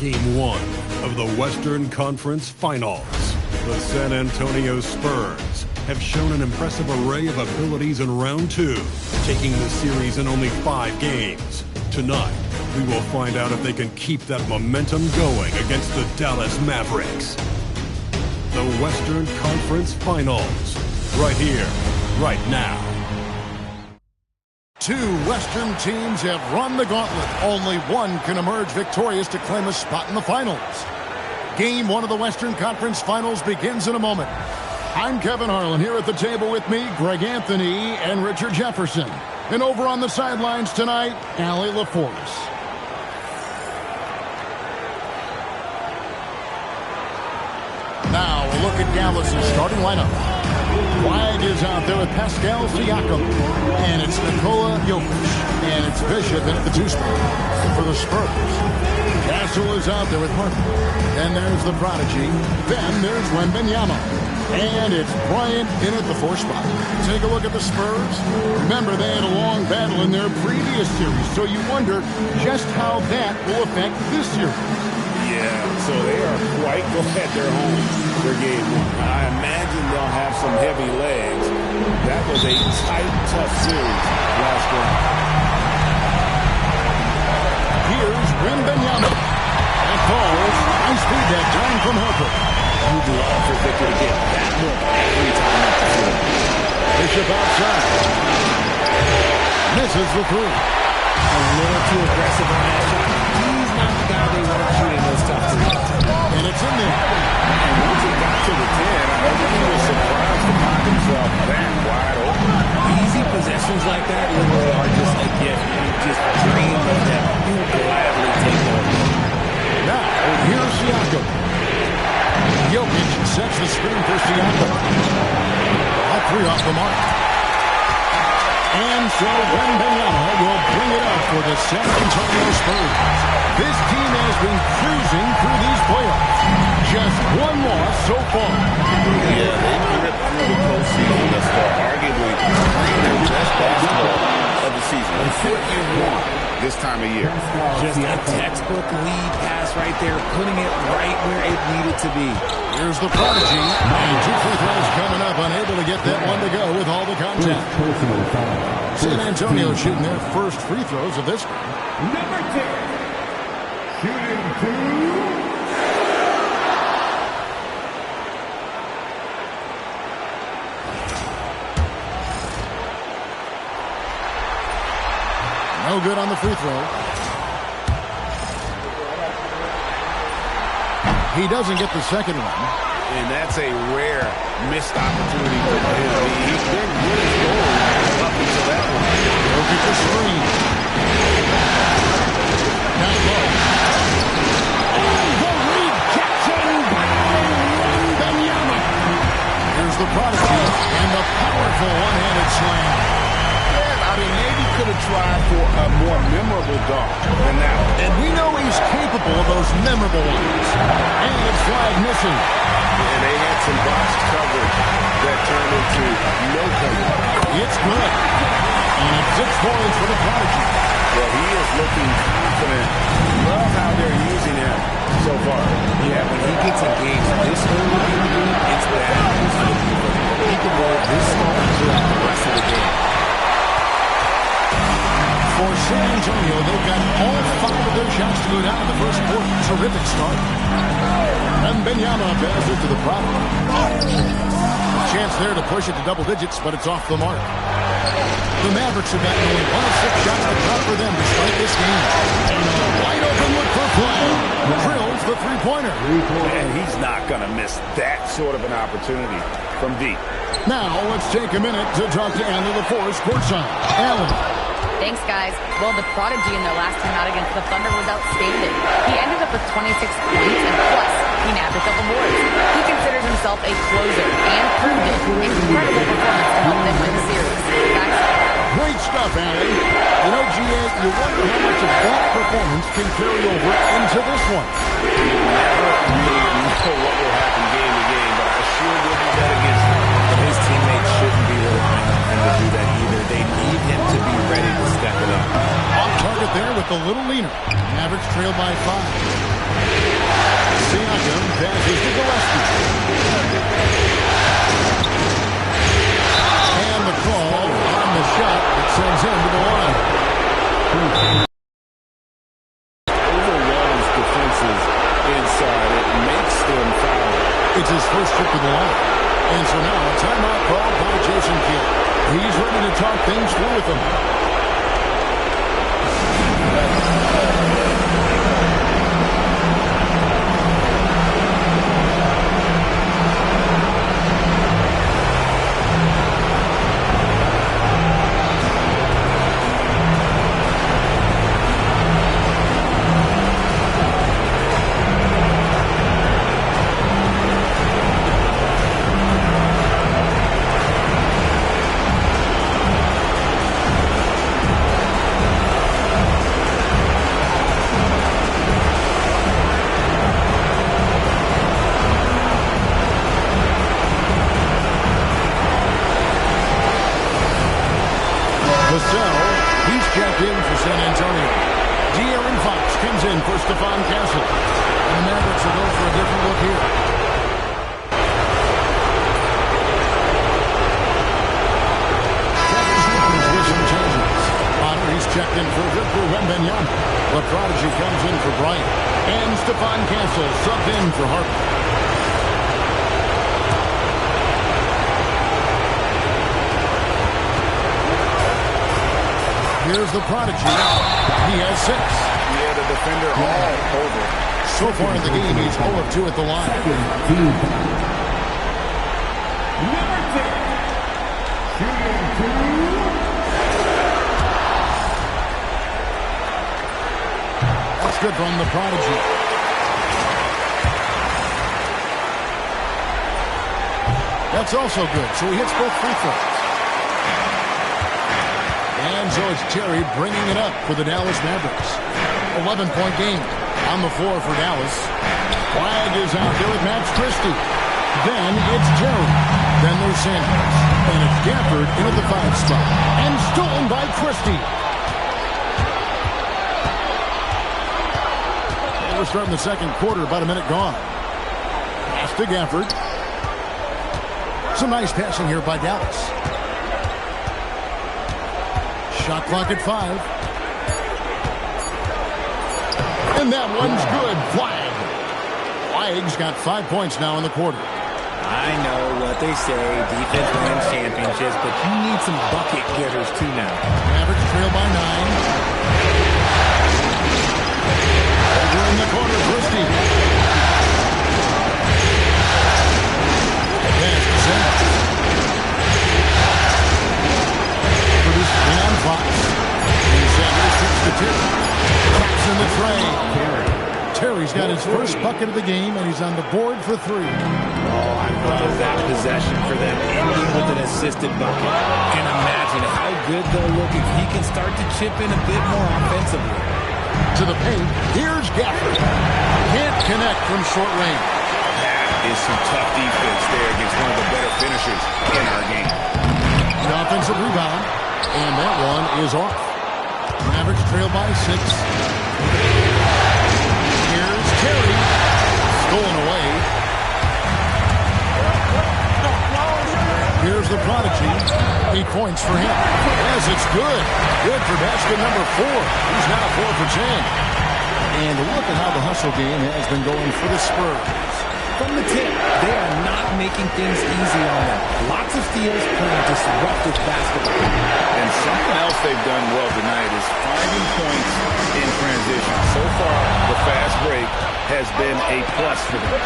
Game 1 of the Western Conference Finals. The San Antonio Spurs have shown an impressive array of abilities in round 2, taking the series in only 5 games. Tonight, we will find out if they can keep that momentum going against the Dallas Mavericks. The Western Conference Finals, right here, right now. Two Western teams have run the gauntlet. Only one can emerge victorious to claim a spot in the finals. Game 1 of the Western Conference Finals begins in a moment. I'm Kevin Harlan. Here at the table with me, Greg Anthony and Richard Jefferson. And over on the sidelines tonight, Allie LaForce. Now a look at Dallas' starting lineup. Wyatt is out there with Pascal Siakam. And it's Nikola Jokic. And it's Bishop in at the 2 spot for the Spurs. Castle is out there with Harden. And there's the prodigy. Then there's Wembanyama. And it's Bryant in at the 4 spot. Take a look at the Spurs. Remember, they had a long battle in their previous series, so you wonder just how that will affect this series. Yeah, so they are quite glad they're home for game 1. I imagine they'll have some heavy legs. That was a tight, tough series last round. Here's Wembanyama. That falls. Nice feed that time from Harper. You'd love for Victor to get that look every time at the field. Bishop outside. Misses the 3. A little too aggressive on that shot. He's not the guy they want to shoot in those tough threes. And it's in there. And once he got to the 10, I think he was surprised to find himself that wide open. Easy possessions like that literally are just a gift. You just dream of them. You would gladly take them. Now, here's Siakam. Jokic sets the screen for Siakam. All 3 off the mark. And so Wembanyama will bring it up for the San Antonio Spurs. This team has been cruising through these playoffs. Just 1 loss so far. Yeah, they've ripped through the postseason thus far. Arguably playing their best basketball of the season. And what you want this time of year. Just a textbook lead pass right there, putting it right where it needed to be. Here's the prodigy. And 2 free throws coming up. Unable to get that one to go with all the contact. San Antonio shooting their first free throws of this game. Number 10. Shooting 2. No good on the free throw. He doesn't get the second one. And that's a rare missed opportunity for him. He's been really scoring up until that one. Look at the screen. Down low. And the rejection by Wembanyama. Here's the prodigy and the powerful one-handed slam. I mean, maybe could have tried for a more memorable dunk than that one. And we know he's capable of those memorable ones. And it's flag missing. And they had some box coverage that turned into no coverage. It's good. And it's 6 points for the prodigy. Well, he is looking confident. Love how they're using him so far. Yeah, when he gets engaged this early in the game, it's bad news for the defense. He can roll this start throughout the rest of the game. For San Antonio, they've got all 5 of their shots to go down in the first quarter. Terrific start. And Wembanyama passes it to the prodigy. A chance there to push it to double digits, but it's off the mark. The Mavericks have gotten only 1 of 6 shots to drop for them to start this game. And a wide open look for play. Drills the three-pointer. And he's not going to miss that sort of an opportunity from deep. Now let's take a minute to talk to Anna LaForce courtside. Allen. Thanks, guys. Well, the prodigy in their last time out against the Thunder was outstanding. He ended up with 26 points, and plus, he nabbed a couple boards. He considers himself a closer and proved it. Incredible performance to help them win the series. Guys? Great stuff, Allen. You know, GA, you wonder how much of that performance can carry over into this one. You never really know what will happen game to game, but I sure wouldn't bet against him. But his teammates shouldn't be relying on him to do that either. They need him to be ready to step it up. Off target there with the little leaner. Mavericks trail by 5. Siakam passes to Gillespie. And the call on the shot that sends him to the line. Overwhelms defenses inside. It makes them foul. It's his first trip to the line. And so now a timeout called by Jason Kidd. He's ready to talk things through with them. He's checked in for San Antonio. De'Aaron Fox comes in for Stephon Castle. And the Mavericks will go for a different look here. With some changes. Potter, he's checked in for Victor Wembanyama. The prodigy comes in for Bryant. And Stephon Castle subbed in for Harper. Here's the prodigy. He has 6. Yeah, the defender all over. So far in the game, he's 0 of 2 at the line. Number 10. Shooting 2. That's good from the prodigy. That's also good. So he hits both free throws. And so it's Terry bringing it up for the Dallas Mavericks. 11-point game on the floor for Dallas. Flag is out there with Max Christie. Then it's Terry. Then there's Sanders. And it's Gafford into the 5 spot. And stolen by Christie. And we're starting the second quarter, about a minute gone. Pass to Gafford. Some nice passing here by Dallas. Shot clock at 5. And that one's good. Flag. Flag's got 5 points now in the quarter. I know what they say, defense wins championships, but you need some bucket getters too now. Mavericks trail by 9. Over in the corner, Christie. Pass to Simmons. Produced on Fox. And Sanders shoots the tip. Fox in the tray. Terry's got his first bucket of the game, and he's on the board for 3. Oh, I love that possession for them, ending with an assisted bucket. And imagine how good they'll look if he can start to chip in a bit more offensively. To the paint, here's Gafford. Can't connect from short range. That is some tough defense there against one of the better finishers in our game. An offensive rebound, and that one is off. Mavericks trail by 6. Here's Terry. Stolen away. Here's the prodigy. 8 points for him. Yes, it's good. Good for basket number 4. He's now 4 for 10. And look at how the hustle game has been going for the Spurs. From the tip, they are not making things easy on them. Lots of steals playing disruptive basketball. And something else they've done well tonight is finding points in transition. So far, the fast break has been a plus for them.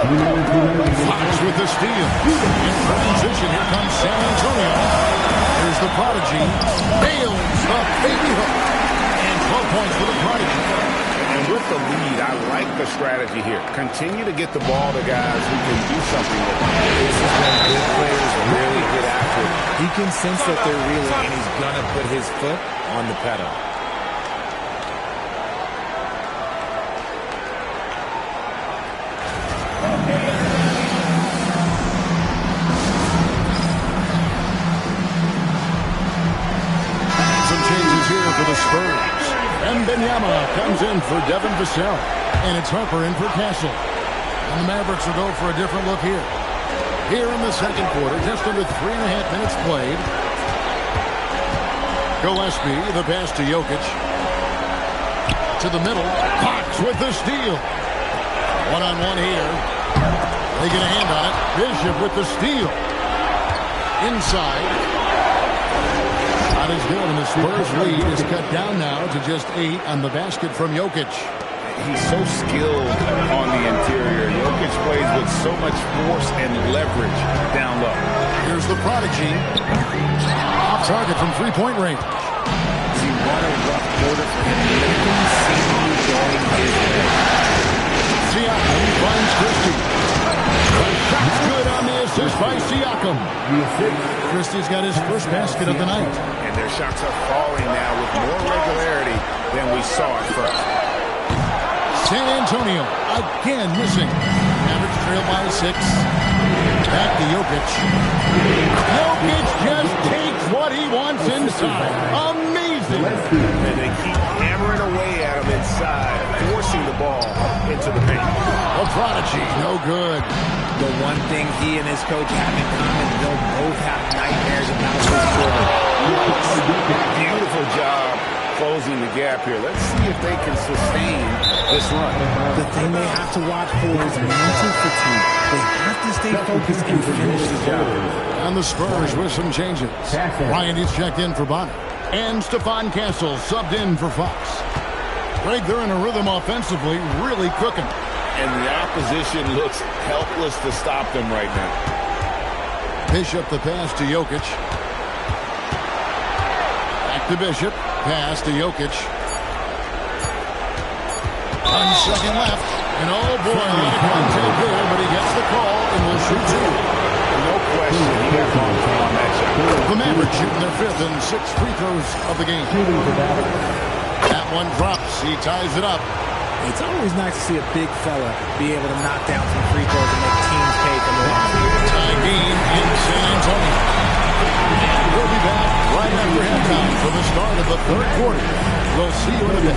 Fox with the steal. In transition, here comes San Antonio. Here's the prodigy. Nails the baby hook. And 12 points for the prodigy. And with the lead, I like the strategy here. Continue to get the ball to guys who can do something with it. This is when good players really get after it. He can sense that they're reeling, and he's going to put his foot on the pedal. Some changes here for the Spurs. Mbenyama comes in for Devin Vassell. And it's Harper in for Castle. And the Mavericks will go for a different look here. Here in the second quarter, just under 3.5 minutes played. Gillespie, the pass to Jokic. To the middle. Fox with the steal. One-on-one here. They get a hand on it. Bishop with the steal. Inside. Not as good, and the Spurs lead is cut down now to just 8 on the basket from Jokic. He's so skilled on the interior. Jokic plays with so much force and leverage down low. Here's the prodigy. Off target from three-point range. See, what a rough quarter for him. Nothing seemingly going his way. Siakam finds Christie. The shot's good on the assist by Siakam. Christie's got his first basket of the night. And their shots are falling now with more regularity than we saw at first. San Antonio again missing. Mavericks trail by 6. Back to Jokic. Jokic just takes what he wants inside. Amazing. And they keep hammering away at him inside, forcing the ball into the paint. A prodigy, no good. The one thing he and his coach have in common, they'll both have nightmares about this quarter. Beautiful job closing the gap here. Let's see if they can sustain this run. The thing they have to watch for is mental fatigue. They have to stay focused and finish the job. And the Spurs with some changes. Ryan is checked in for Bonner. And Stephon Castle subbed in for Fox. Greg, they're in a rhythm offensively, really cooking. And the opposition looks helpless to stop them right now. Bishop the pass to Jokic. Back to Bishop. Pass to Jokic. 1 second left. And oh boy, a lot of contact there, but he gets the call and will shoot 2. No question, he got bumped on that shot. The Mavericks shooting their 5th and 6th free throws of the game. That one drops. He ties it up. It's always nice to see a big fella be able to knock down some free throws and make teams pay for the loss. Tie game in San Antonio. And we'll be back right after halftime for the start of the third quarter. We'll see you in a bit.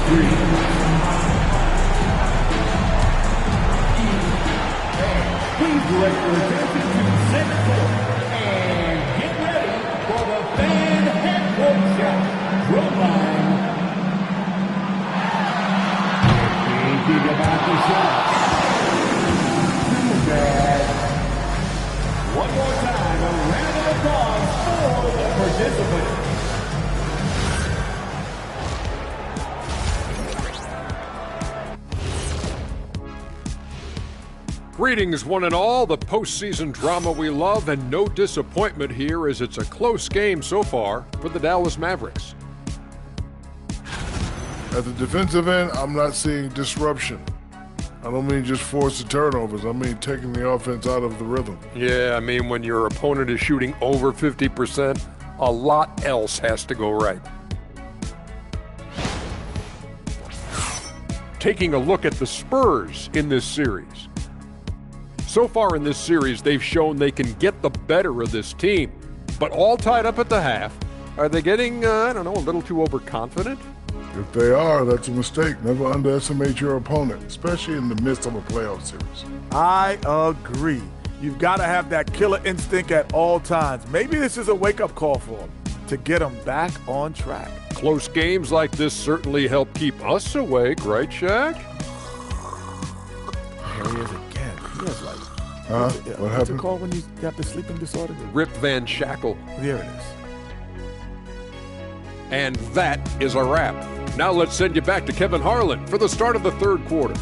Please direct your attention to center court and get ready for the fan head-court shot. Drumline. Thinking about the shot. Too bad. One more time, a round of applause for the participants. Greetings, one and all. The postseason drama we love, and no disappointment here as it's a close game so far for the Dallas Mavericks. At the defensive end, I'm not seeing disruption. I don't mean just forced turnovers. I mean taking the offense out of the rhythm. Yeah, I mean when your opponent is shooting over 50%, a lot else has to go right. Taking a look at the Spurs in this series. So far in this series, they've shown they can get the better of this team, but all tied up at the half. Are they getting, a little too overconfident? If they are, that's a mistake. Never underestimate your opponent, especially in the midst of a playoff series. I agree. You've got to have that killer instinct at all times. Maybe this is a wake-up call for them to get them back on track. Close games like this certainly help keep us awake, right, Shaq? Here he is again. He has like, What what's happened? it called when you have the sleeping disorder? Rip Van Shackle. There it is. And that is a wrap. Now let's send you back to Kevin Harlan for the start of the third quarter.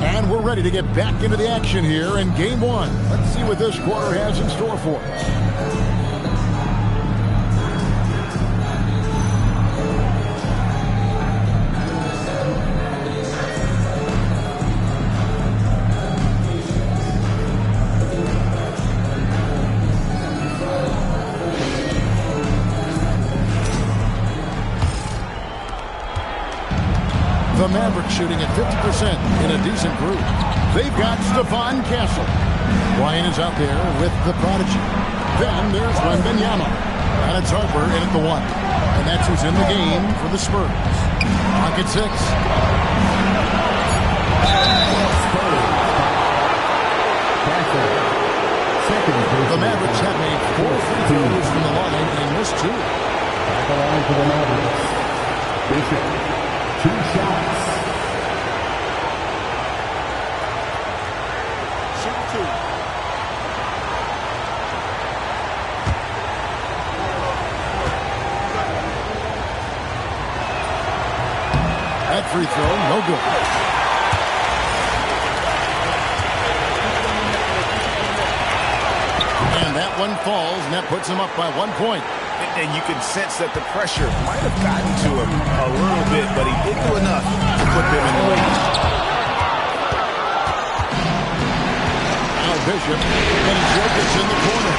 And we're ready to get back into the action here in game one. Let's see what this quarter has in store for us. The Mavericks shooting at 50% in a decent group. They've got Stephon Castle. Ryan is out there with the prodigy. Then there's Wembanyama. And it's Harper in at the 1. And that's who's in the game for the Spurs. Clock at 6. The Mavericks have made 4 free throws from the line and missed 2. Back around for the Mavericks. Bishop. 2 shots. Shoot 2. That free throw, no good. And that one falls, and that puts him up by 1 point. And you can sense that the pressure might have gotten to him a little bit, but he didn't do enough to put them in the lead. Now Bishop, and Jokic in the corner.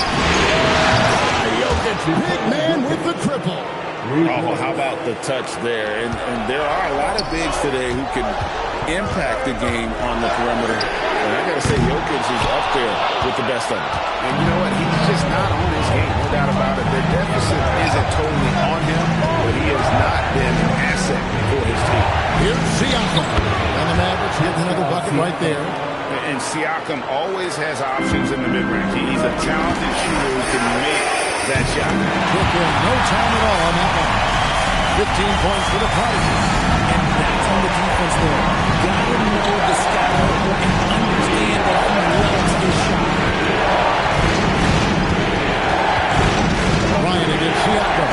Jokic, big man with the triple. Oh, how about the touch there? And there are a lot of bigs today who can impact the game on the perimeter. And I got to say, Jokic is up there with the best of them. And you know what? He's just not on his game, no doubt about it. Their deficit isn't totally on him, but he has not been an asset for his team. Here's Siakam. And the Mavericks hit another bucket right there. And Siakam always has options in the mid-range. He's a talented shooter who can make that shot. Took him no time at all on that one. 15 points for the Prodigy. And that's on the defense there. Got to know the style and understand that he loves his shot. Ryan against Siakam.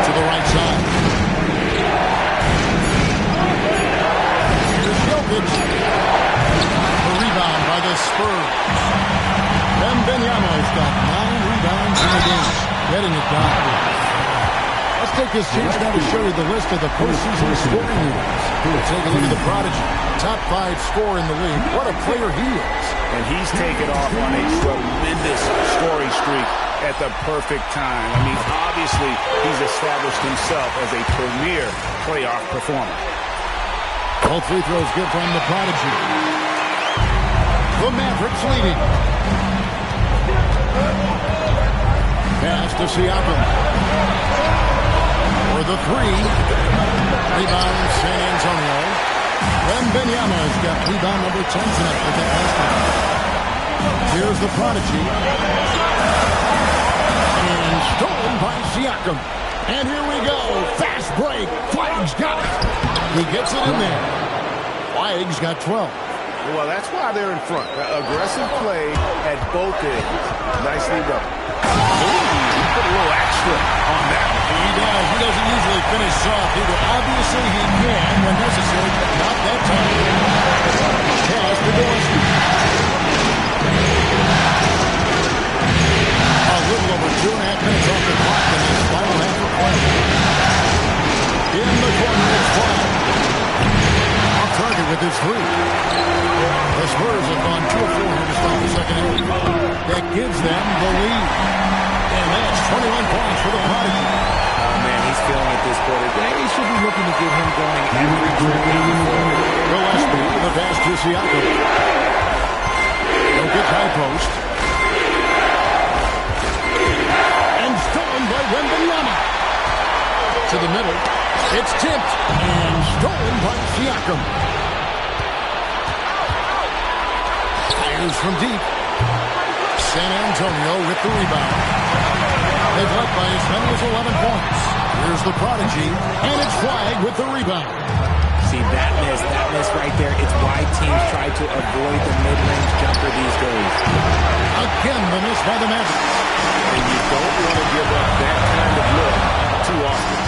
To the right side. Here's Jokic. The rebound by the Spurs. Wembanyama's got 9 rebounds in the game. Getting it down. Let's take this chance now to show you the list of the postseason scoring leaders. Take a look at the Prodigy. Top 5 scorer in the league. What a player he is. And he's taken off on a tremendous scoring streak at the perfect time. I mean, obviously, he's established himself as a premier playoff performer. Both free throws good from the Prodigy. The Mavericks leading. Pass to Siakam. For the three. Rebound San Antonio. Wembanyama's got rebound number 10 tonight with that basket. Here's the prodigy. And stolen by Siakam. And here we go. Fast break. Flag's got it. He gets it in there. Flag's got 12. Well, that's why they're in front. Aggressive play at both ends. Nicely done. He put a little extra on that. He does. He doesn't usually finish soft either. Obviously, he can when necessary, but not that time. Pass to Gillespie. A little over 2.5 minutes off the clock in this final half of play. In the corner, it's Striaght. Off target with his three. The Spurs have gone 2 of 4 here to start the second half. That gives them the lead. And that's 21 points for the Prodigy. Oh, man, he's feeling it this quarter. They should be looking to get him going every game forward. Gillespie, the pass to Siakam. He'll get high post. And stolen by Wembanyama. To the middle. It's tipped. And stolen by Siakam. Fires from deep. San Antonio with the rebound. They've led by as many as 11 points. Here's the prodigy, and it's Flag with the rebound. See, that miss right there, it's why teams try to avoid the mid-range jumper these days. Again, the miss by the Mavericks. And you don't want to give up that kind of look too often.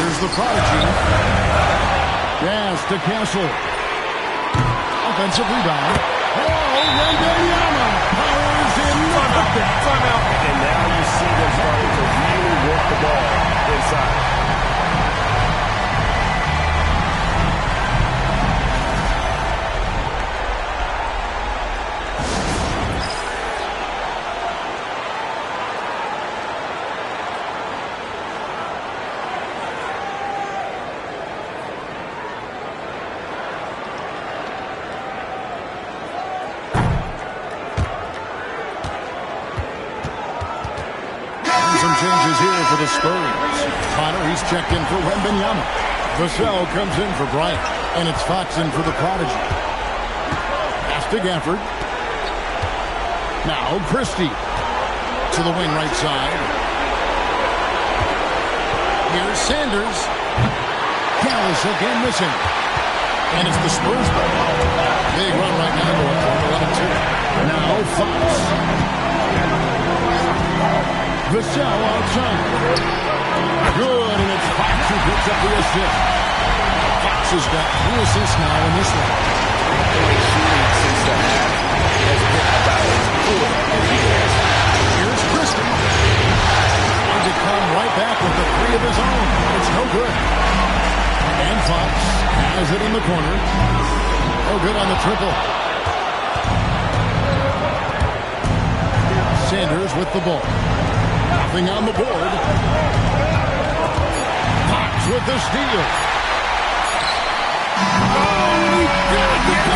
Here's the prodigy. Pass to Castle. Offensive rebound. Oh, Wembanyama powers in the bucket. Timeout. And now you see them starting to really work the ball inside. Changes here for the Spurs. Connor, he's checked in for Wembanyama. Vassell comes in for Bryant. And it's Fox in for the prodigy. Pass to Gafford. Now Christie. To the wing right side. Here's Sanders. Dallas again missing. And it's the Spurs ball. Big run right now going for 11-2. Now Fox. Vassell outside. Good, and it's Fox who picks up the assist. Fox has got 3 assists now in this one. Three shooting since the half has been about as good as he has. Here's Christie. And to come right back with the 3 of his own. It's no good. And Fox has it in the corner. No good on the triple. Sanders with the ball. Nothing on the board. Fox with the steal. Oh, he got it!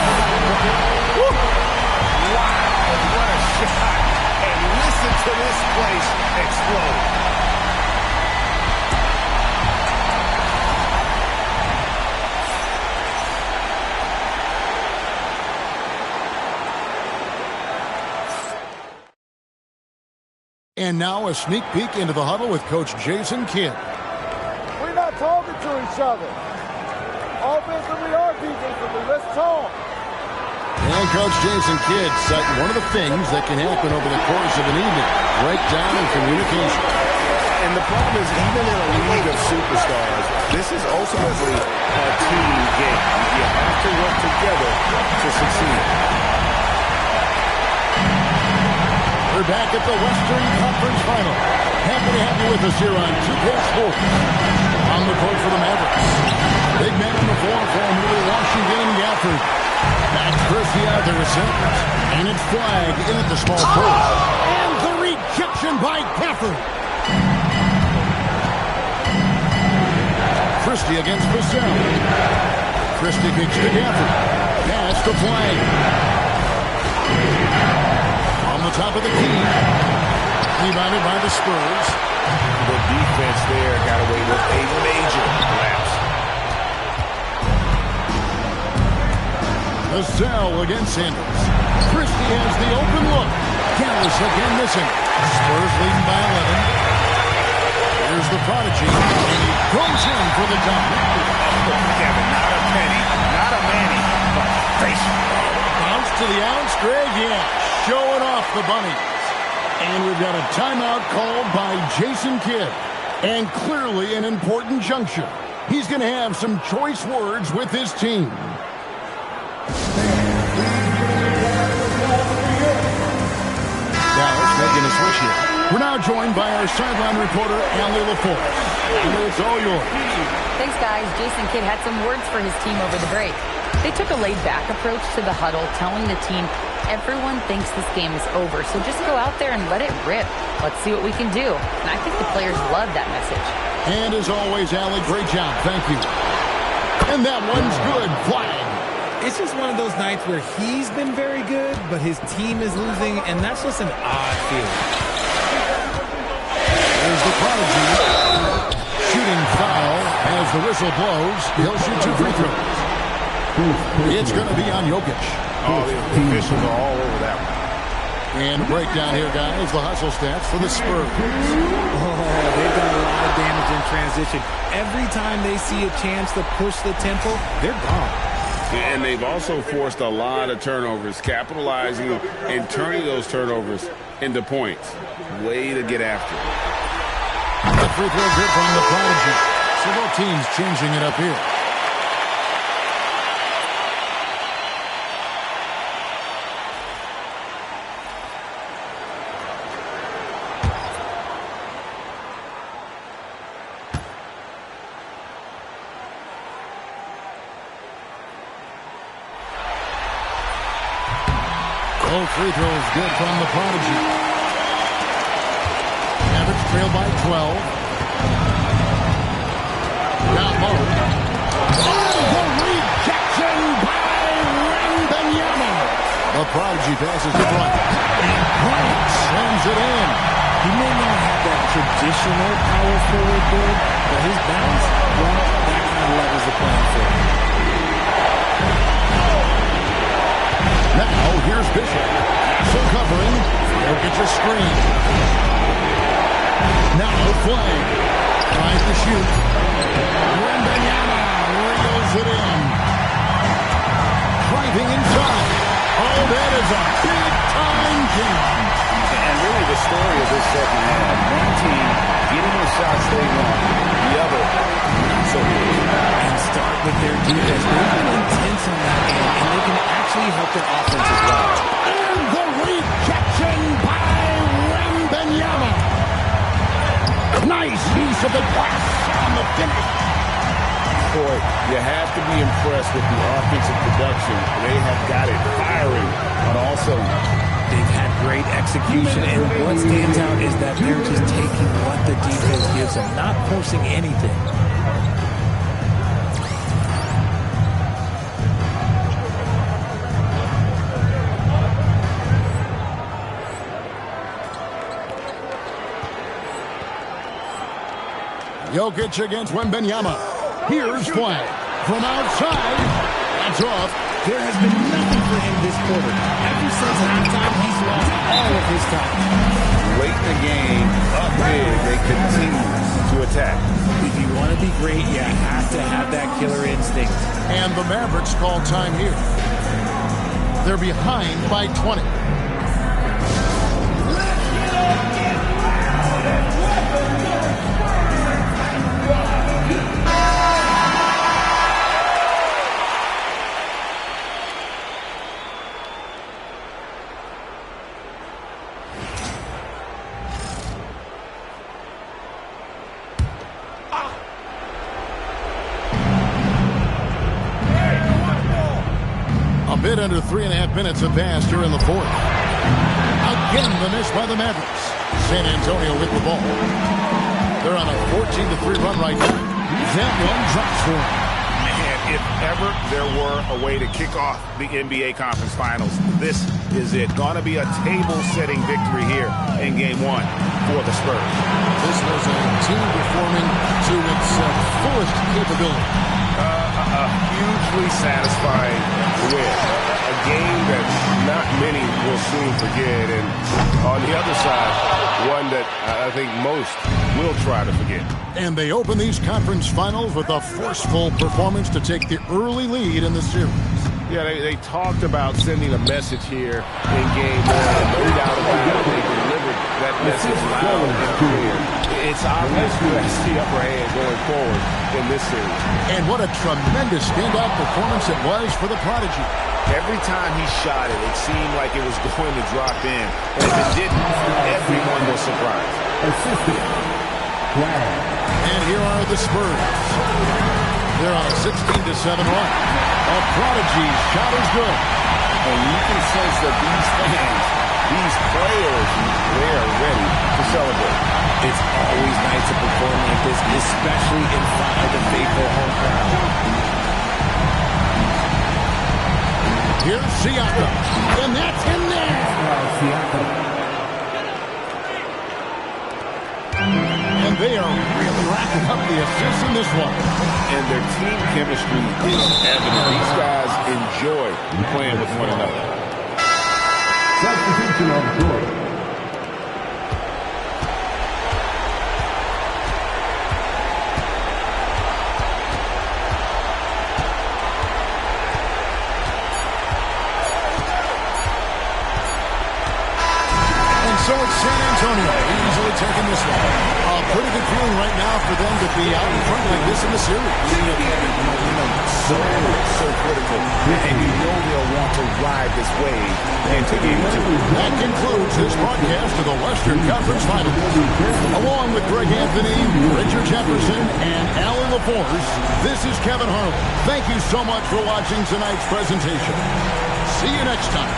Wow, what a shot. And listen to this place explode. And now a sneak peek into the huddle with Coach Jason Kidd. We're not talking to each other. Offensively or defensively, let's talk. And Coach Jason Kidd citing one of the things that can happen over the course of an evening. Breakdown in communication. And the problem is, even in a league of superstars, this is ultimately a team game. You have to work together to succeed. We're back at the Western Conference Final. Happy to have you with us here on 2K Sports. On the court for the Mavericks. Big man on the floor for Washington, Gafford. Max Christie out there with Sanders. And it's Flag in at the small forward. And the rejection by Gafford. Christie against Vassell. Christie kicks to Gafford. Pass to Flag. the top of the key. Rebounded by the Spurs. The defense there got away with a major lapse. The cell against Sanders. Christie has the open look. Gallis again missing. Spurs leading by 11. Here's the prodigy. And he goes in for the dunk. Kevin, not a penny, not a manny, but face. Bounce to the ounce, Greg. Yeah, showing off the bunnies. And we've got a timeout called by Jason Kidd. And clearly an important juncture. He's going to have some choice words with his team. Dallas making a switch here. We're now joined by our sideline reporter, Allie LaForce. It's all yours. Thanks, guys. Jason Kidd had some words for his team over the break. They took a laid-back approach to the huddle, telling the team, everyone thinks this game is over, so just go out there and let it rip. Let's see what we can do. And I think the players love that message. And as always, Allie, great job. Thank you. And that one's good. Flag. It's just one of those nights where he's been very good, but his team is losing, and that's just an odd feeling. There's the prodigy. Shooting foul as the whistle blows. He'll shoot 2 free throws. It's going to be on Jokic. Oh, the officials are all over that one. And breakdown here, guys. The hustle stats for the Spurs. Oh, they've done a lot of damage in transition. Every time they see a chance to push the tempo, they're gone. And they've also forced a lot of turnovers, capitalizing and turning those turnovers into points. Way to get after it. The free throw good from the prodigy. So both teams changing it up here. Both free throws good from the prodigy. Mavericks trail by 12. Down low. Oh, the rejection by Wembanyama. The prodigy passes to Bryant. And Bryant slams it in. He may not have that traditional power forward build, but his bounce, well, that kind of levels the playing field. Now, here's Bishop. Castle covering. He'll get your screen. Now, Flay. Tries to shoot. Wembanyama reels it in. Driving inside. Oh, that is a big-time jam. And really the story of this second half. One team getting the shots they want. The other, not so good. And start with their defense. They've been intense on that end, and they can actually help their offense as well. And the rejection by Wembanyama. Nice use of the glass on the finish. Boy, you have to be impressed with the offensive production. They have got it firing on all cylinders. They've had great execution, and what stands out is that they're just taking what the defense gives them, not forcing anything. Jokic against Wembanyama. Here's Flay. From outside. That's off. There has been nothing for him this quarter. Ever since halftime, he's lost all of his time. Late in the game, up big, they continue to attack. If you want to be great, you have to have that killer instinct. And the Mavericks call time here. They're behind by 20. Bit under 3.5 minutes have passed here in the fourth. Again, the miss by the Mavericks. San Antonio with the ball. They're on a 14-3 run right now. That one drops for him. Man, If ever there were a way to kick off the NBA Conference Finals, this is it. Gonna be a table-setting victory here in Game 1 for the Spurs. This was a team performing to its fullest capability. Hugely satisfying win. A game that not many will soon forget, and on the other side, one that I think most will try to forget. And they open these conference finals with a forceful performance to take the early lead in the series. Yeah, they talked about sending a message here in Game 1, and no doubt about it, they delivered that message loud and clear. It's obvious who has the upper hand going forward in this series. And what a tremendous standout performance it was for the Prodigy. Every time he shot it, it seemed like it was going to drop in. And if it didn't, everyone was surprised. And here are the Spurs. They're on a 16-7 run. A Prodigy's shot is good. And you can sense that these fans, these players, they are ready to celebrate. It's always nice to perform like this, especially in front of the faithful home crowd. Here's Siakam, and that's in there. And they are really racking up the assists in this one. And their team chemistry is evident. These guys enjoy playing with one another. Substitution on the court. So it's San Antonio easily taking this one. A pretty good feeling right now for them to be out in front like this in the series. So critical. And you know they'll want to ride this wave into Game 2. That concludes this broadcast of the Western Conference Finals. Along with Greg Anthony, Richard Jefferson, and Alan LaForce, this is Kevin Harlan. Thank you so much for watching tonight's presentation. See you next time.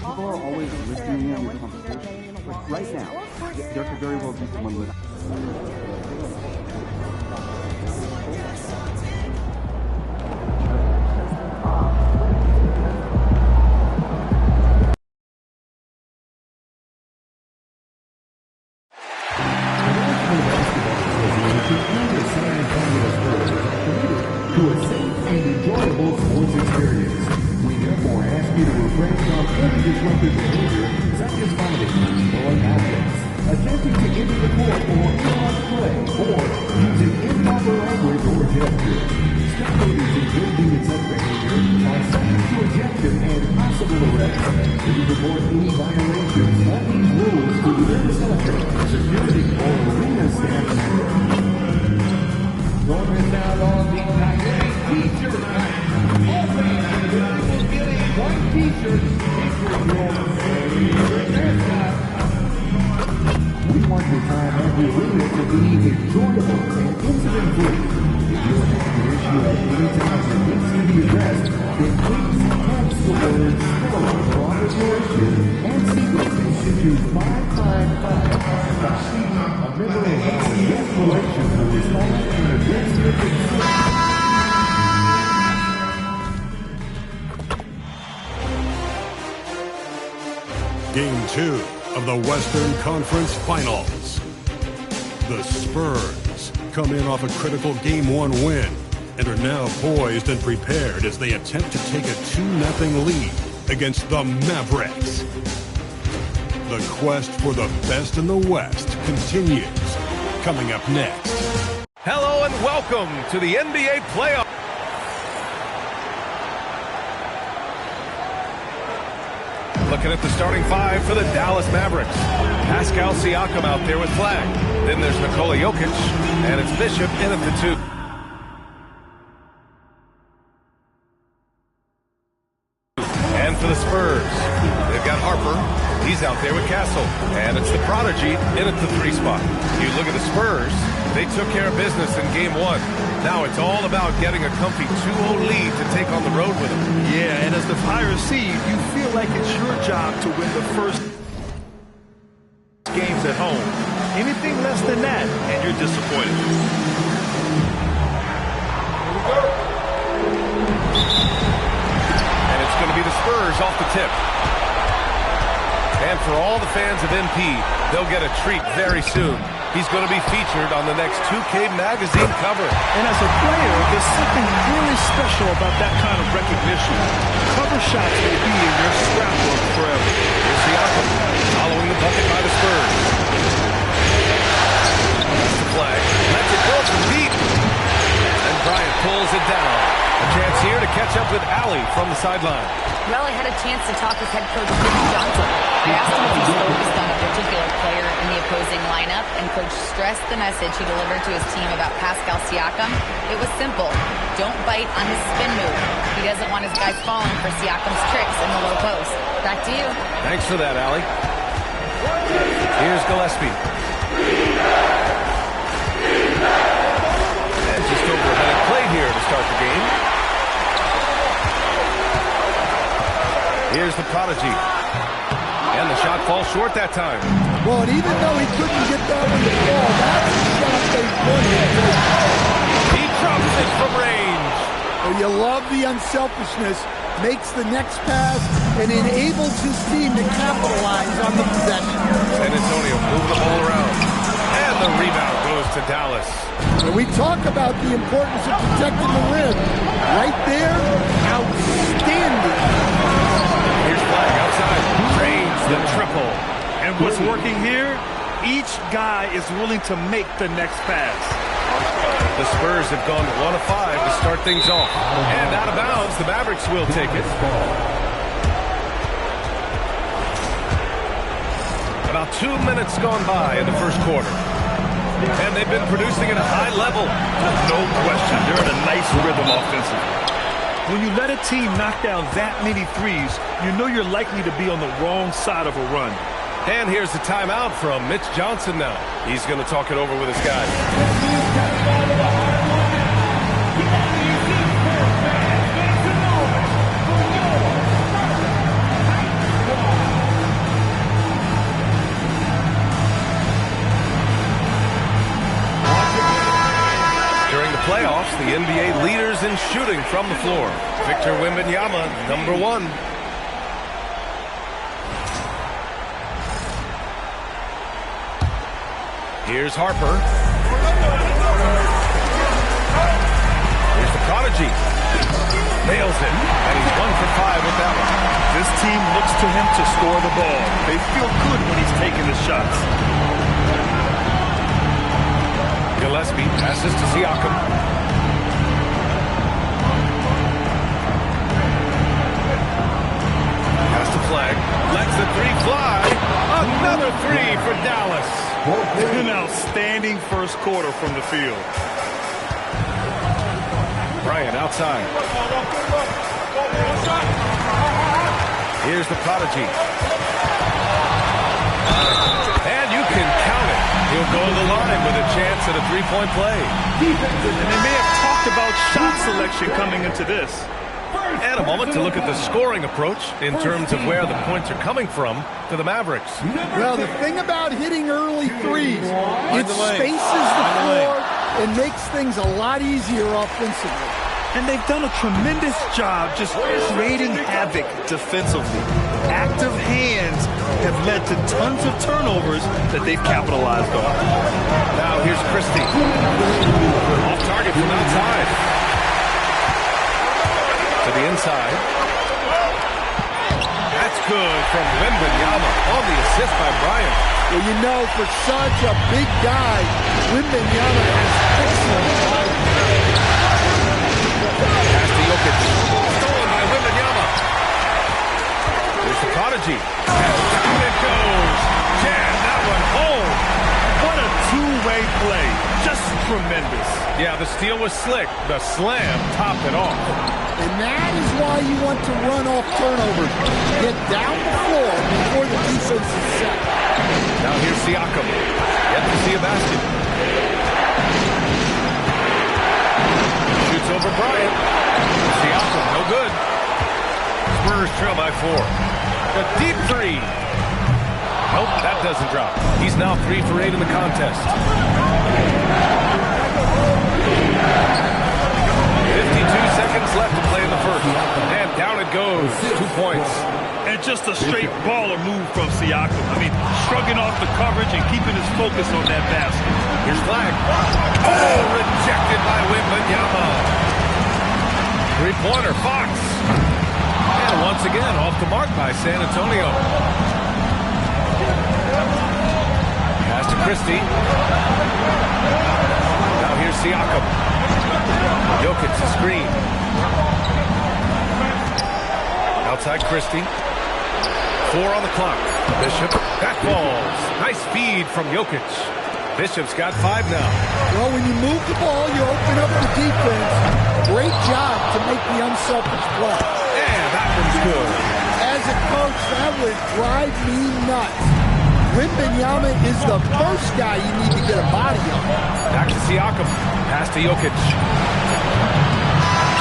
People are always listening in on conversation. Like right now, there could very well be someone with. To a safe and enjoyable sports experience. We therefore ask you to refrain from any disruptive behavior, such as vomiting, throwing objects, attempting to enter the court or interrupt play, or using improper language or gestures. Spectators exhibiting such behavior are subject to ejection and possible arrest. If you report any violations of these rules to the legislature, security, or enjoyable, and incident-free. If your next issue at any time that needs to be addressed, then please text the word SPUR along with your issue and sequence to 555. A member of our guest relations will respond and address your concern. Game 2 of the Western Conference Finals. The Spurs come in off a critical Game 1 win and are now poised and prepared as they attempt to take a 2-0 lead against the Mavericks. The quest for the best in the West continues. Coming up next. Hello and welcome to the NBA playoffs. Looking at the starting five for the Dallas Mavericks. Pascal Siakam out there with flag. Then there's Nikola Jokic, and it's Bishop in at the 2. And for the Spurs, they've got Harper. He's out there with Castle. And it's the Prodigy in at the 3 spot. You look at the Spurs, they took care of business in Game 1. Now it's all about getting a comfy 2-0 lead to take on the road with them. Yeah, and as the Pirates see, you feel like it's your job to win the first games at home. Anything less than that, and you're disappointed. And it's going to be the Spurs off the tip. And for all the fans of MP, they'll get a treat very soon. He's going to be featured on the next 2K magazine cover. And as a player, there's something really special about that kind of recognition. Cover shots may be in your scrapbook forever. Here's Siakam following the bucket by the Spurs. That's the flag. Lets it go from deep. And Bryant pulls it down. A chance here to catch up with Allie from the sideline. Well, I had a chance to talk with head coach Mitch Johnson. I asked him if he's focused on a particular player in the opposing lineup, and coach stressed the message he delivered to his team about Pascal Siakam. It was simple. Don't bite on his spin move. He doesn't want his guys falling for Siakam's tricks in the low post. Back to you. Thanks for that, Allie. Here's Gillespie. And just over a minute played here to start the game. Here's the Prodigy. And the shot falls short that time. Well, and even though he couldn't get that one to fall, that's the shot they wanted. He drops it from range. Well, you love the unselfishness. Makes the next pass and enables his team to capitalize on the possession. San Antonio moving the ball around. And the rebound goes to Dallas. And we talk about the importance of protecting the rim. Right there, outstanding. Here's flag outside. Drains the triple. And what's working here, each guy is willing to make the next pass. The Spurs have gone 1 of 5 to start things off. And out of bounds, the Mavericks will take it. About 2 minutes gone by in the first quarter. And they've been producing at a high level. No question, they're in a nice rhythm offensively. When you let a team knock down that many threes, you know you're likely to be on the wrong side of a run. And here's the timeout from Mitch Johnson now. He's going to talk it over with his guys. During the playoffs, the NBA leaders in shooting from the floor. Victor Wembanyama, number 1. Here's Harper. Here's the Prodigy. Nails it. And he's 1 for 5 with that one. This team looks to him to score the ball. They feel good when he's taking the shots. Gillespie passes to Siakam. Has the flag. Lets the 3 fly. Another 3 for Dallas. An outstanding first quarter from the field. Bryant outside. Here's the Prodigy. And you can count it. He'll go to the line with a chance at a three-point play. And they may have talked about shot selection coming into this. And a moment to look at the scoring approach in terms of where the points are coming from for the Mavericks. Well, the thing about hitting early threes, it spaces the floor and makes things a lot easier offensively. And they've done a tremendous job just creating havoc defensively. Active hands have led to tons of turnovers that they've capitalized on. Now here's Christie. Off target from outside. To the inside. That's good from Wembanyama on the assist by Bryant. Well, you know, for such a big guy, Wembanyama has excellent. Pass to Jokic. Stolen by Wembanyama. There's the prodigy. And down it goes. Jam that one home. What a two-way play. Just tremendous. Yeah, the steal was slick. The slam topped it off. And that is why you want to run off turnovers. Get down the floor before the defense is set. Now here's Siakam. Yet to see a basket. Shoots over Bryant. Siakam, no good. Spurs trail by 4. The deep three. Nope, that doesn't drop. He's now 3 for 8 in the contest. 52 seconds left to play in the first. And down it goes. 2 points. And just a straight baller move from Siakam. I mean, shrugging off the coverage and keeping his focus on that basket. Here's flag. Oh, rejected by Wembanyama. Three-pointer, Fox. And once again, off the mark by San Antonio. Pass to Christie. Now here's Siakam. Jokic, the screen. Outside Christie. 4 on the clock. Bishop, that falls. Nice feed from Jokic. Bishop's got 5 now. Well, when you move the ball, you open up the defense. Great job to make the unselfish play. Yeah, that one's good. As a coach, that would drive me nuts. Wembanyama is the first guy you need to get a body on. Back to Siakam. Pass to Jokic.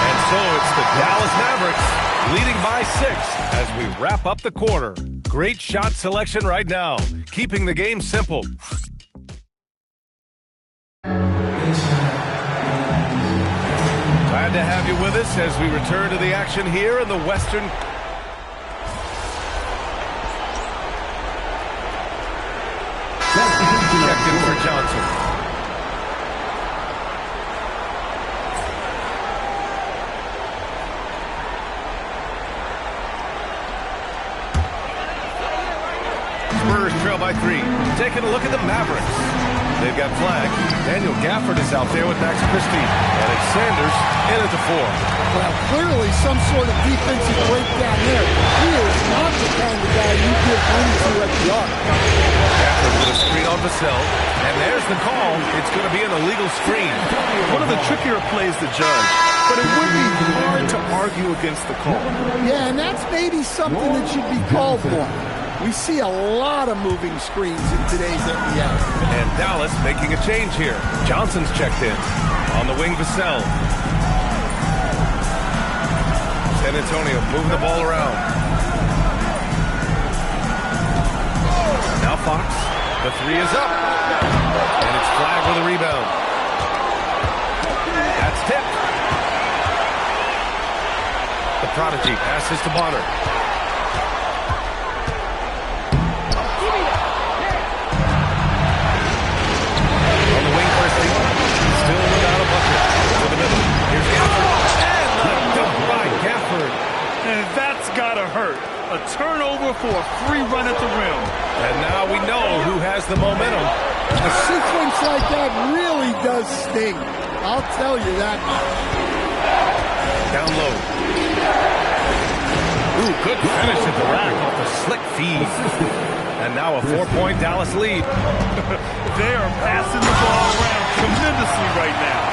And so it's the Dallas Mavericks leading by 6 as we wrap up the quarter. Great shot selection right now, keeping the game simple. Glad to have you with us as we return to the action here in the Western. Checked in for Johnson. Spurs trail by 3. Taking a look at the Mavericks. They've got flag. Daniel Gafford is out there with Max Christie. And it's Sanders in at the 4. Well, clearly some sort of defensive breakdown there. He is not the kind of guy you give room to at the arc. Gafford with a screen on Vassell. And there's the call. It's going to be an illegal screen. One of the trickier plays to judge. But it would be hard to argue against the call. Yeah, and that's maybe something that should be called for. We see a lot of moving screens in today's NBA. And Dallas making a change here. Johnson's checked in. On the wing, Vassell. San Antonio moving the ball around. Now Fox. The 3 is up. And it's flagged with a rebound. That's tipped. The prodigy passes to Bonner. And that's gotta hurt. A turnover for a free run at the rim. And now we know who has the momentum. A sequence like that really does sting. I'll tell you that. Down low. Ooh, good finish at the rack off the slick feed. And now a 4-point Dallas lead. They are passing the ball around tremendously right now.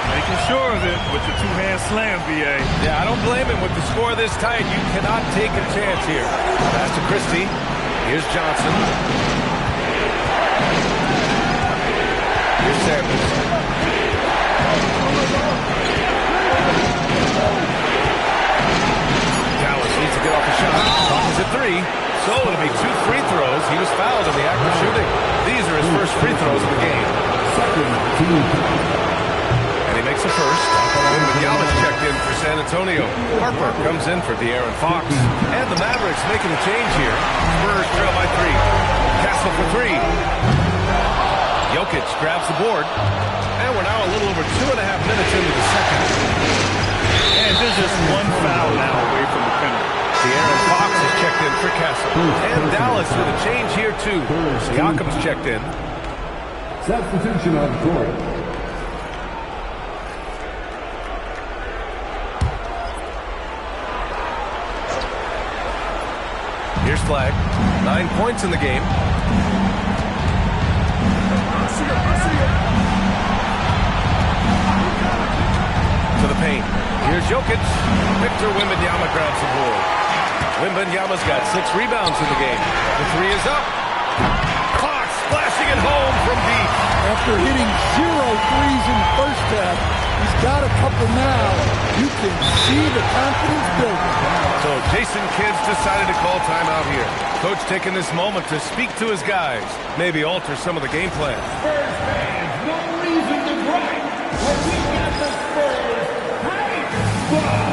Making sure of it with the two-hand slam, B.A. Yeah, I don't blame him. With the score this tight, you cannot take a chance here. Pass to Christie. Here's Johnson. Sanders. Dallas needs to get off a shot. Clock is at 3. So it'll be 2 free throws. He was fouled in the act of shooting. These are his first free throws of the game. And he makes a first. Wembanyama's checked in for San Antonio. Harper comes in for De'Aaron Fox. And the Mavericks making a change here. Spurs trail by 3. Castle for 3. Jokic grabs the board. And we're now a little over 2.5 minutes into the second. And there's just one foul now away from the penalty. De'Aaron Fox is checked in for Castle. And Dallas with a change here too. Siakam's checked in. Substitution on court. Here's Flag. 9 points in the game. To the paint. Here's Jokic. Victor Wembanyama grabs the board. Wembanyama's got 6 rebounds in the game. The 3 is up. Fox splashing it home from deep. After hitting 0 threes in the first half, he's got a couple now. You can see the confidence building. So Jason Kidd's decided to call timeout here. Coach taking this moment to speak to his guys. Maybe alter some of the game plan. Spurs fans, no reason to gripe. When we got the Spurs, hype.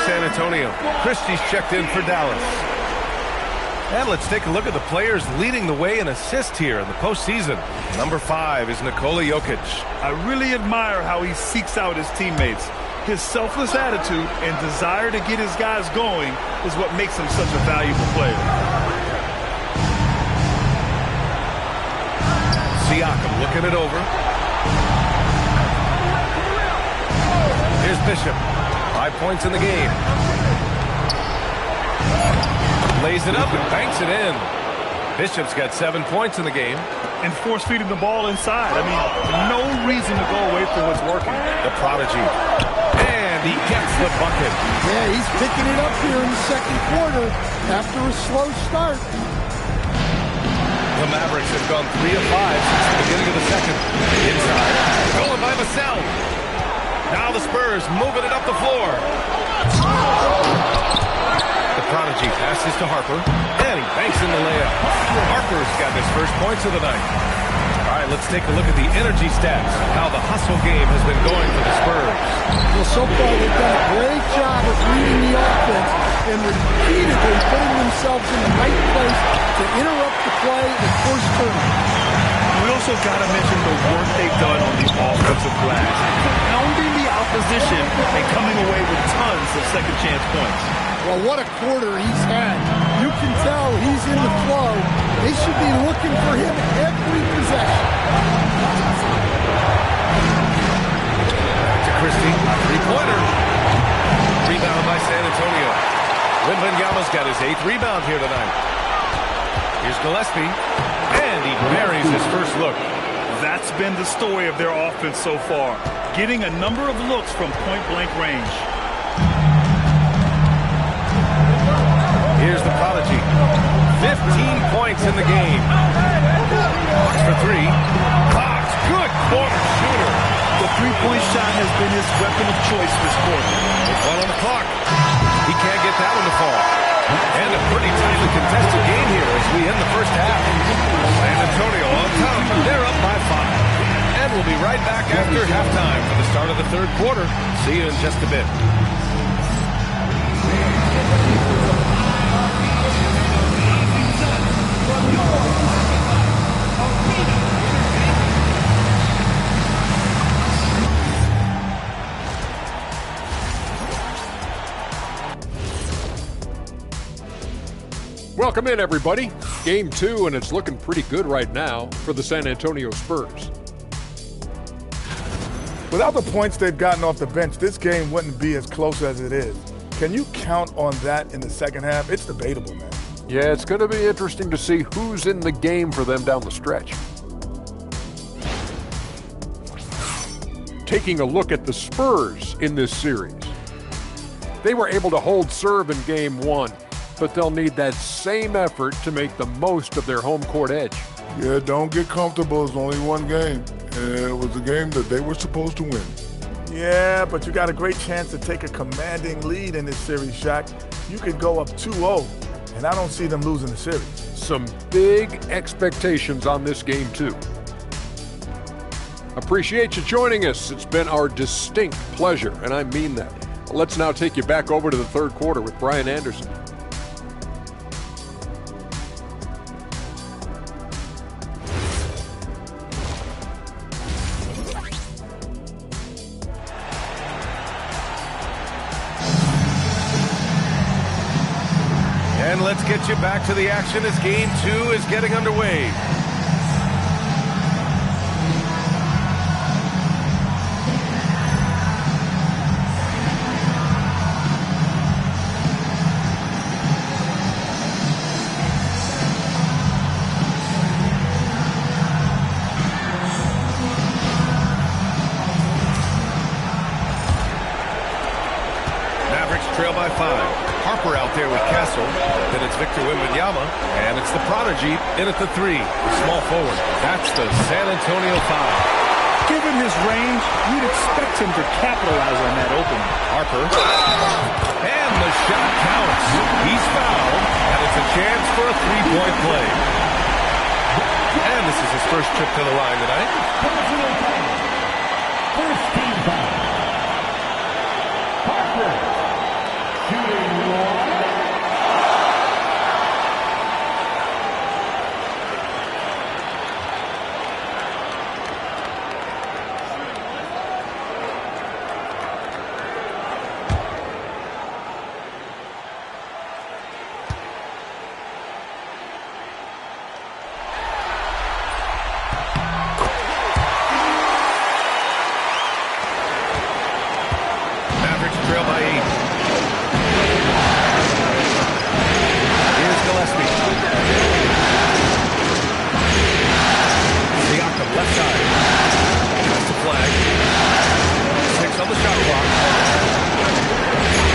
San Antonio. Christie's checked in for Dallas. And let's take a look at the players leading the way in assists here in the postseason. Number 5 is Nikola Jokic. I really admire how he seeks out his teammates. His selfless attitude and desire to get his guys going is what makes him such a valuable player. Siakam looking it over. Here's Bishop. 5 points in the game. Lays it up and banks it in. Bishop's got 7 points in the game. And force feeding the ball inside. I mean, no reason to go away from what's working. The prodigy. And he gets the bucket. Yeah, he's picking it up here in the second quarter after a slow start. The Mavericks have gone 3 of 5 since the beginning of the second. Inside. Going by Vassell. Now the Spurs moving it up the floor. The prodigy passes to Harper. And he banks in the layup. Harper's got his first points of the night. All right, let's take a look at the energy stats. How the hustle game has been going for the Spurs. Well, so far they've done a great job of reading the offense and repeatedly putting themselves in the right place to interrupt the play and force turnovers. We also got to mention the work they've done on the offensive glass, pounding the opposition and coming away with tons of second chance points. Well, what a quarter he's had. You can tell he's in the flow. They should be looking for him every possession. Back to Christie, a three-pointer. Rebound by San Antonio. Wembanyama's got his 8th rebound here tonight. Here's Gillespie. And he buries his first look. That's been the story of their offense so far, getting a number of looks from point-blank range. Here's the prodigy. 15 points in the game. Fox for 3. Fox, good corner shooter. The three-point shot has been his weapon of choice this quarter. With 1 on the clock. He can't get that one to fall. And a pretty tightly contested game here as we end the first half. San Antonio on top. They're up by 5. And we'll be right right back after halftime for the start of the third quarter. See you in just a bit. Welcome in, everybody. Game 2, and it's looking pretty good right now for the San Antonio Spurs. Without the points they've gotten off the bench, this game wouldn't be as close as it is. Can you count on that in the second half? It's debatable, man. Yeah, it's going to be interesting to see who's in the game for them down the stretch. Taking a look at the Spurs in this series. They were able to hold serve in Game 1, but they'll need that same effort to make the most of their home court edge. Yeah, don't get comfortable. It's only one game. It was a game that they were supposed to win. Yeah, but you got a great chance to take a commanding lead in this series, Shaq. You could go up 2-0, and I don't see them losing the series. Some big expectations on this game, too. Appreciate you joining us. It's been our distinct pleasure, and I mean that. Let's now take you back over to the third quarter with Brian Anderson. And let's get you back to the action as Game 2 is getting underway. Mavericks trail by 5. Harper out there with Castle. Then it's Victor Wembanyama, and it's the prodigy in at the 3. Small forward. That's the San Antonio 5. Given his range, you'd expect him to capitalize on that opening. Harper. And the shot counts. He's fouled, and it's a chance for a three-point play. And this is his first trip to the line tonight. First team foul. Harper. Shooting one. Mavericks trail by 8. Here's Gillespie. Siakam, left side. That's the flag. 6 on the shot clock.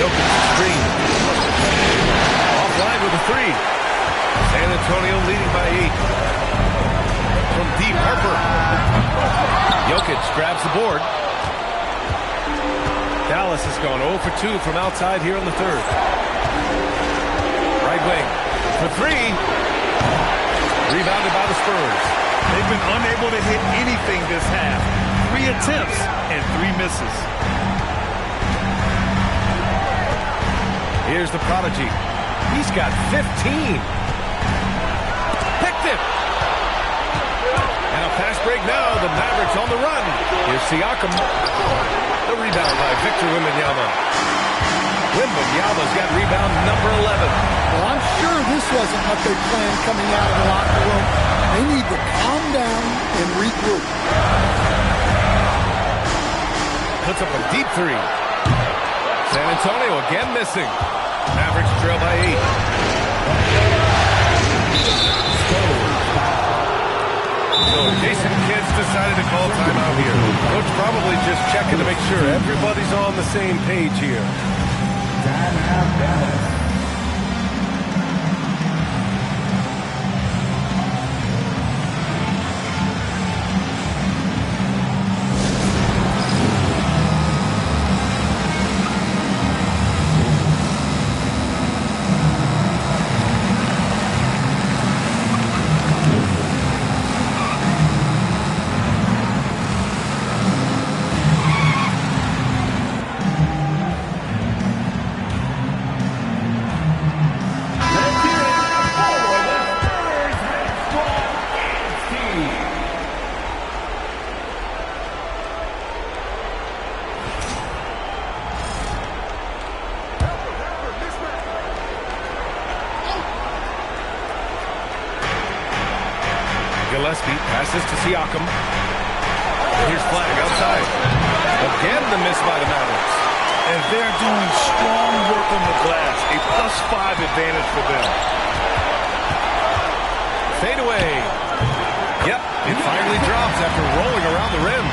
Jokic, screen. Offline with a 3. San Antonio leading by 8. From deep, Harper. Jokic grabs the board. Dallas has gone 0 for 2 from outside here in the third. Right wing for 3. Rebounded by the Spurs. They've been unable to hit anything this half. 3 attempts and 3 misses. Here's the prodigy. He's got 15. Picked it. And a fast break now. The Mavericks on the run. Here's Siakam. The rebound by Victor Wembanyama. Wembanyama's got rebound number 11. Well, I'm sure this wasn't what they planned coming out of the locker room. They need to calm down and regroup. Puts up a deep 3. San Antonio again missing. Mavericks trail by 8. So Jason Kidd's decided to call timeout here. Coach probably just checking to make sure everybody's on the same page here. Timeout, Dallas. passes to Siakam. Here's Flag outside. Again, the miss by the Mavericks. And they're doing strong work on the glass. A +5 advantage for them. Fade away. Yep, it finally drops after rolling around the rim.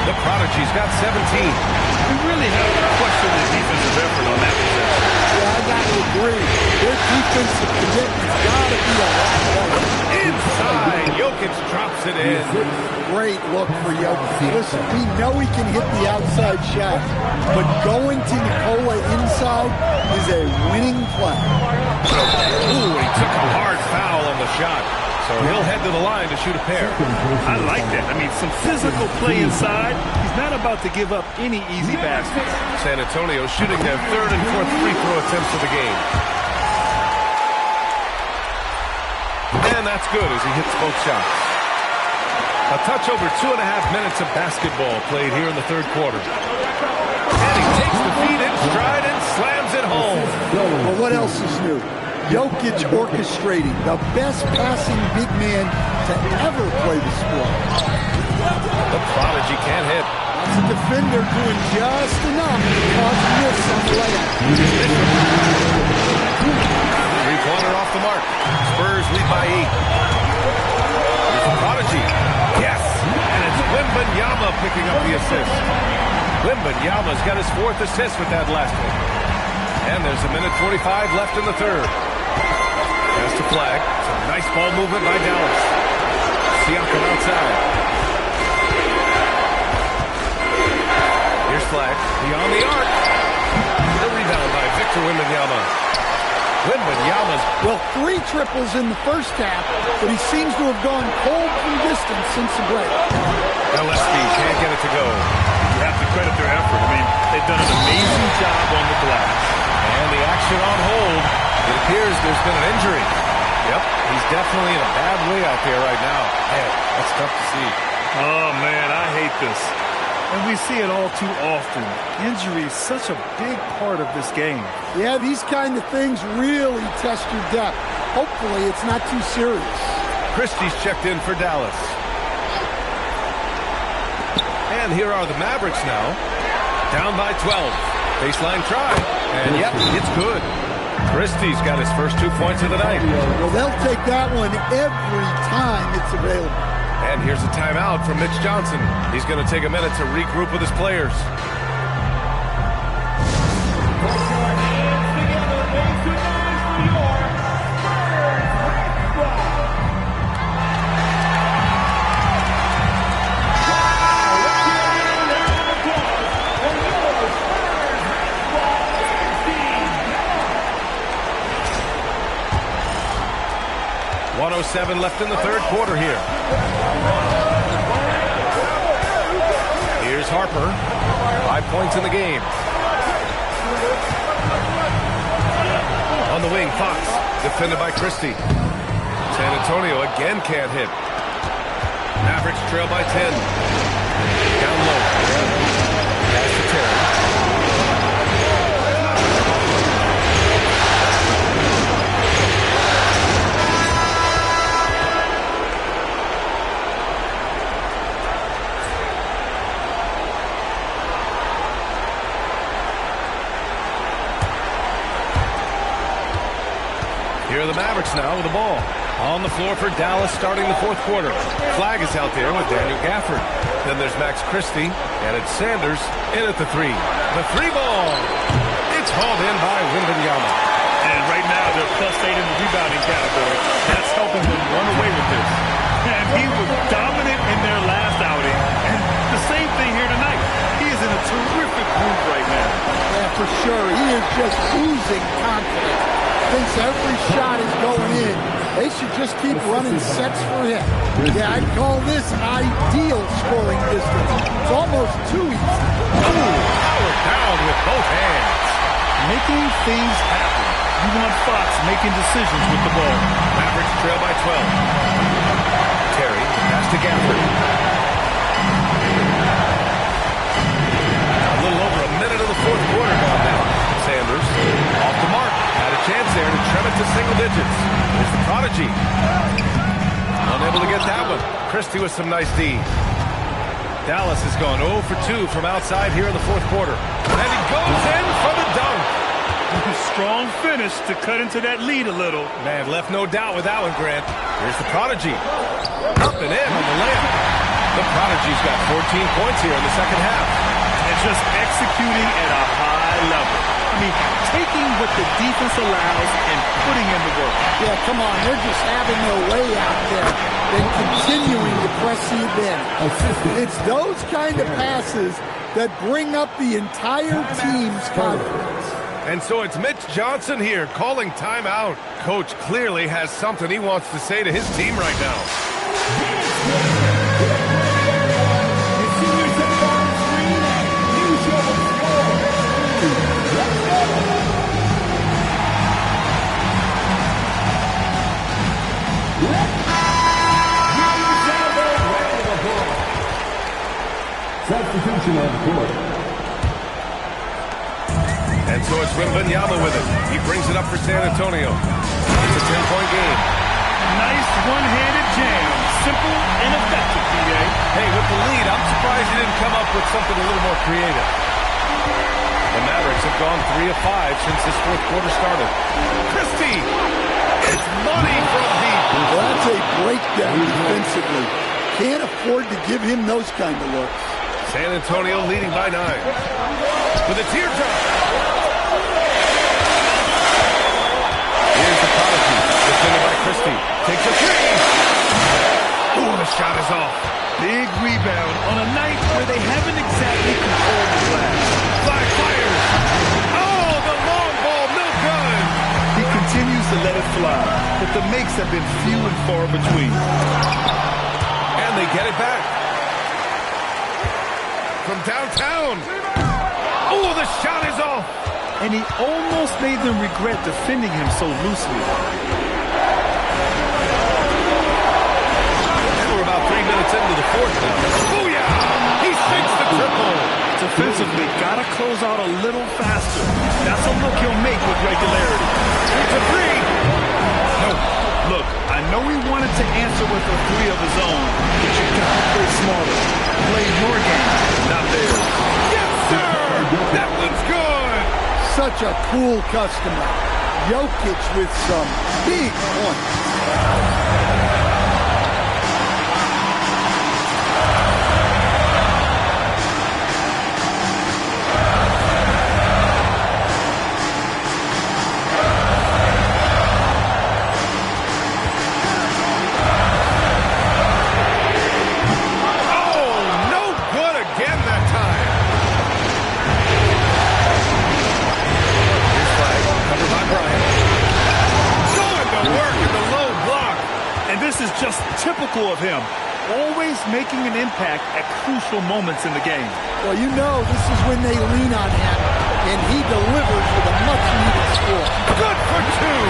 The Prodigy's got 17. We really have to question the defensive effort on that possession. Yeah, I got to agree. Their defensive commitment's got to be a lot better. Inside, Jokic drops it in. Great look for Jokic. Listen, we know he can hit the outside shot, but going to Nikola inside is a winning play. Ooh, he took a hard foul on the shot. So he'll head to the line to shoot a pair. I like that. I mean, some physical play inside. He's not about to give up any easy baskets. San Antonio shooting their third and fourth free throw attempts of the game. And that's good as he hits both shots. A touch over 2.5 minutes of basketball played here in the third quarter. And he takes the feed in stride and slams it home. Well, what else is new? Jokic orchestrating the best passing big man to ever play the sport. The Prodigy can't hit. That's a defender doing just enough to cause a miss on the layup. Three-pointer off the mark. Spurs lead by 8. Here's the Prodigy. Yes! And it's Wembanyama picking up the assist. Wembanyama's got his 4th assist with that last one. And there's a minute 45 left in the third. Pass to Flag. Some nice ball movement by Dallas. Siakam outside. Here's Flag. Beyond the arc. The rebound by Victor Wembanyama. Wembanyama's... Well, 3 triples in the first half, but he seems to have gone cold from distance since the break. Gillespie can't get it to go. You have to credit their effort. I mean, they've done an amazing job on the glass. And the action on hold. It appears there's been an injury. Yep, he's definitely in a bad way out there right now. Man, that's tough to see. Oh, man, I hate this. And we see it all too often. Injury is such a big part of this game. Yeah, these kind of things really test your depth. Hopefully, it's not too serious. Christie's checked in for Dallas. And here are the Mavericks now. Down by 12. Baseline try. And yep, it's good. Christie's got his first 2 points of the night. Well, they'll take that one every time it's available. And here's a timeout from Mitch Johnson. He's going to take a minute to regroup with his players. .07 left in the third quarter here. Here's Harper. 5 points in the game. On the wing, Fox. Defended by Christie. San Antonio again can't hit. Mavericks trail by 10. Down low. Pass to Terry. Here are the Mavericks now with the ball. On the floor for Dallas starting the fourth quarter. Flag is out there with Daniel Gafford. Then there's Max Christie, and it's Sanders in at the 3. The 3 ball. It's hauled in by Wembanyama. And right now they're +8 in the rebounding category. That's helping them run away with this. And he was dominant in their last outing. And the same thing here tonight. He is in a terrific groove right now. Yeah, for sure. He is just oozing confidence. Thinks every shot is going in. They should just keep running sets for him. Yeah, I'd call this ideal scoring distance. It's almost too easy. Ooh, powered down with both hands. Making things happen. You want Fox making decisions with the ball. Mavericks trail by 12. Terry, pass to Gafford. A little over a minute of the fourth quarter gone now. Sanders off the mark. Had a chance there to trim it to single digits. Here's the Prodigy. On the able to get that one. Christie with some nice D. Dallas has gone 0 for 2 from outside here in the fourth quarter. And he goes in for the dunk. Strong finish to cut into that lead a little. Man, left no doubt with that one, Grant. Here's the Prodigy. Up and in on the layup. The Prodigy's got 14 points here in the second half. And just executing at a high level. I mean, taking what the defense allows and putting in the work. Yeah, come on. They're just having their way out there and continuing to press the advantage. It's those kind of passes that bring up the entire team's confidence. And so it's Mitch Johnson here calling timeout. Coach clearly has something he wants to say to his team right now. Substitution on the court. And so it's Wembanyama with it. He brings it up for San Antonio. It's a 10-point game. Nice one-handed jam. Simple and effective, D.A. Hey, with the lead, I'm surprised he didn't come up with something a little more creative. The Mavericks have gone 3 of 5 since this fourth quarter started. Christie! It's money from deep. Well, that's a breakdown defensively. Can't afford to give him those kind of looks. San Antonio leading by 9. With a teardrop. Here's the Prodigy. Defended by Christie. Takes a three. Oh, the shot is off. Big rebound on a night where they haven't exactly controlled the glass. Fires. Oh, the long ball, no good. He continues to let it fly, but the makes have been few and far between. And they get it back. From downtown. Oh, the shot is off. And he almost made them regret defending him so loosely. And we're about 3 minutes into the fourth now. Booyah! He sinks the triple. Defensively, gotta close out a little faster. That's a look he'll make with regularity. It's a three. No. Look, I know he wanted to answer with a three of his own, but you gotta play smarter. Play your game, not theirs. Yes, sir! That one's good! Such a cool customer. Jokic with some big points. This is just typical of him, always making an impact at crucial moments in the game. Well, you know this is when they lean on him, and he delivers with a much-needed score. Good for 2.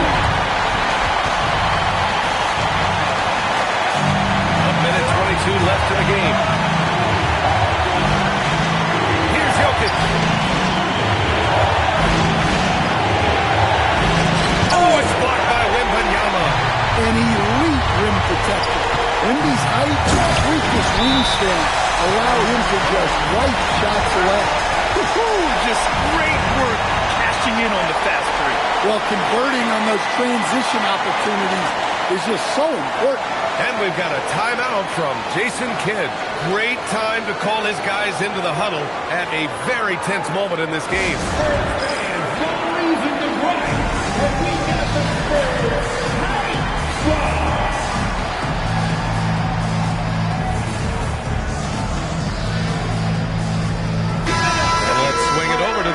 1:22 left in the game. Here's Jokic. Oh, it's blocked by Wembanyama. An elite rim protector. Wemby's height and freakish wingspan allow him to just wipe shots away. Just great work cashing in on the fast break. Well, converting on those transition opportunities is just so important. And we've got a timeout from Jason Kidd. Great time to call his guys into the huddle at a very tense moment in this game.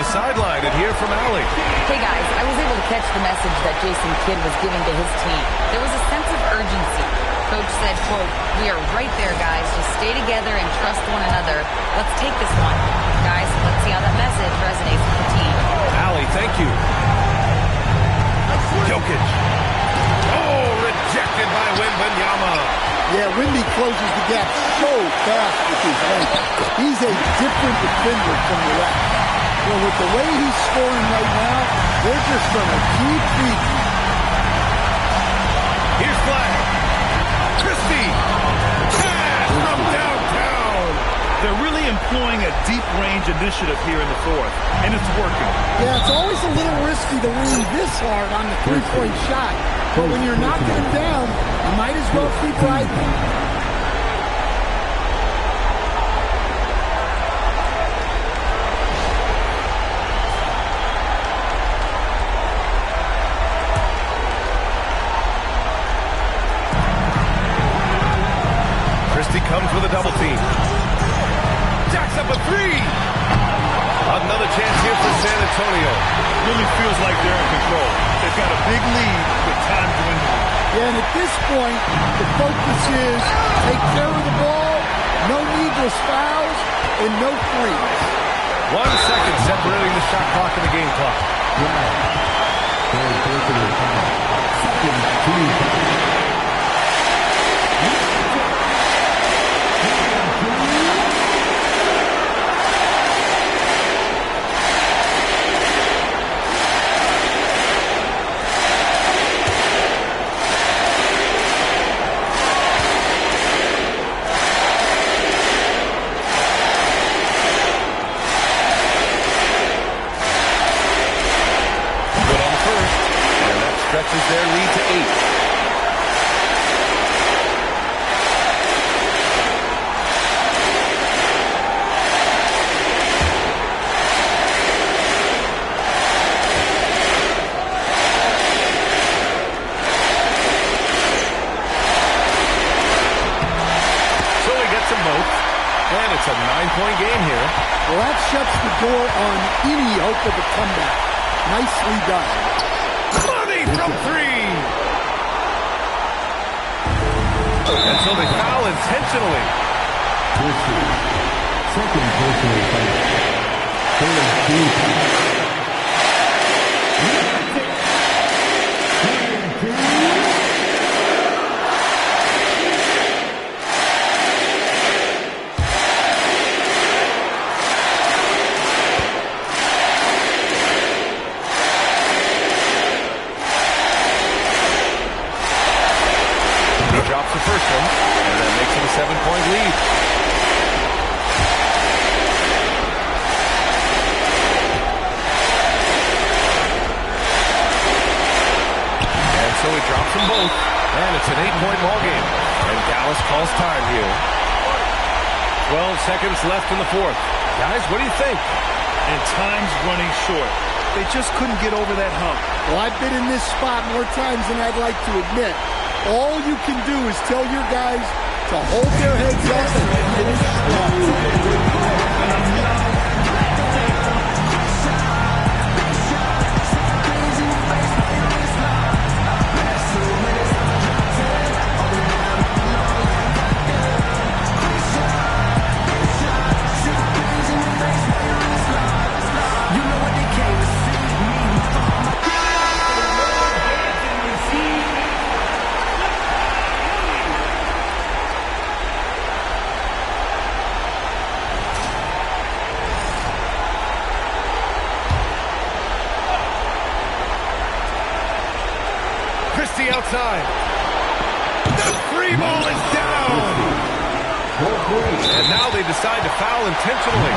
Sideline and hear from Allie. Hey guys, I was able to catch the message that Jason Kidd was giving to his team. There was a sense of urgency. Coach said, quote, "We are right there, guys. Just stay together and trust one another. Let's take this one." Guys, let's see how that message resonates with the team. Allie, thank you. Jokic. Oh, rejected by Wembanyama. Yeah, Wemby closes the gap so fast with his length. He's a different defender from the rest. Well, with the way he's scoring right now, they're just going to keep feeding. Here's Flag. Christie! Cash from downtown! They're really employing a deep-range initiative here in the fourth, and it's working. Yeah, it's always a little risky to lean this hard on the three-point shot. But when you're knocking him down, you might as well keep riding. Christie comes with a double team. Jacks up a three. Another chance here for San Antonio. Really feels like they're in control. They've got a big lead with time dwindling. Yeah, and at this point, the focus is take care of the ball, no needless fouls, and no threes. 1 second separating the shot clock and the game clock. Stretches their lead to 8. So he gets them both, and it's a 9-point game here. Well, that shuts the door on any hope of a comeback. Nicely done. From three. And so they foul intentionally. Second personal foul. Drops the first one, and that makes it a 7-point lead. And so he drops them both, and it's an 8-point ball game. And Dallas calls time here. 12 seconds left in the fourth. Guys, what do you think? And time's running short. They just couldn't get over that hump. Well, I've been in this spot more times than I'd like to admit. All you can do is tell your guys to hold their heads up and finish strong. Outside. The free ball is down. And now they decide to foul intentionally.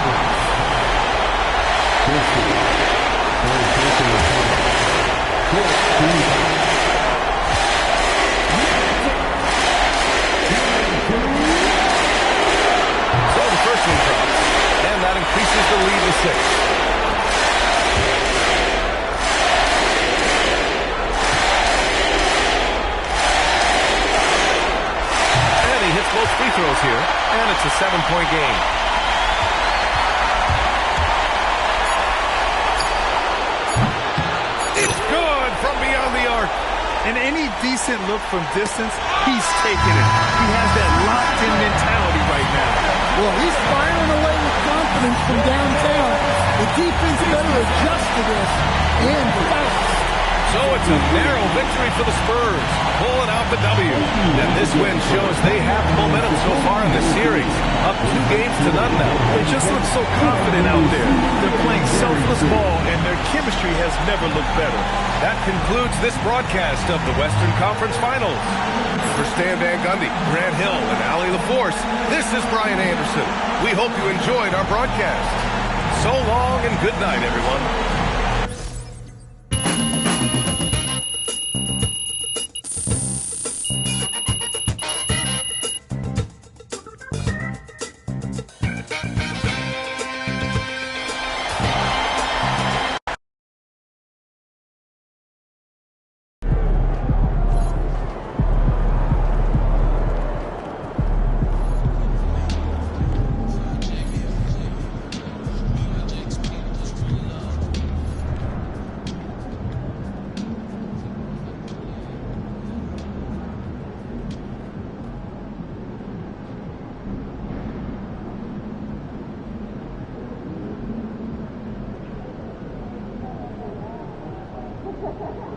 So the first one drops, and that increases the lead to 6. Both free throws here, and it's a 7-point game. It's good from beyond the arc. And any decent look from distance, he's taking it. He has that locked-in mentality right now. Well, he's firing away with confidence from downtown. The defense better adjust to this and fast. So it's a narrow victory for the Spurs, pulling out the W. And this win shows they have momentum so far in the series. A up 2 games to none now. They just look so confident out there. They're playing selfless ball, and their chemistry has never looked better. That concludes this broadcast of the Western Conference Finals. For Stan Van Gundy, Grant Hill, and Allie LaForce, this is Brian Anderson. We hope you enjoyed our broadcast. So long and good night, everyone. Ha ha ha!